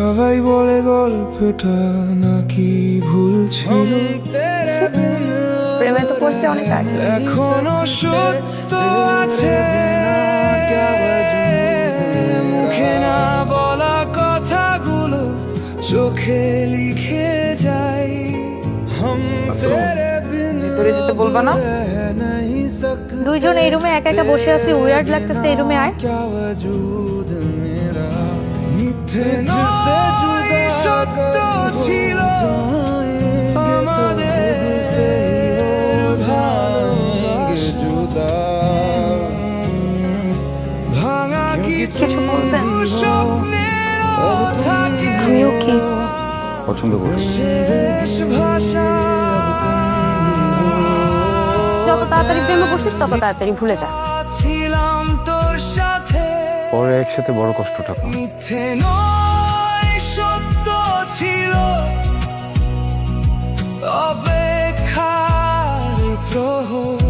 সবাই বলে গল্পটা নাকি ভুল ছিল, প্রেমে তো পড়ছে অনেক আগে। এখনো সত্য আছে মুখে না বলা কথাগুলো চোখে লিখে যাই। ভিতরে যেতে বলবা না? দুইজন এই রুমে একা একা বসে আছি, উইয়ার্ড লাগতেছে। এই রুমে আয়। মিথ্যে নয়, সত্য ছিল আমাদের ভালোবাসা। ভাঙা কিছু বলবেন? স্বপ্নেরও থাকে আমিও কি পছন্দ করি। শেষ ভাষা। যত তাড়াতাড়ি প্রেমে পড়ছিস তত তাড়াতাড়ি ভুলে যা। ছিলাম তোর সাথে, পরে একসাথে বড় কষ্টটা পাবো। মিথ্যে নয়, সত্য ছিল অপেক্ষার প্রহর।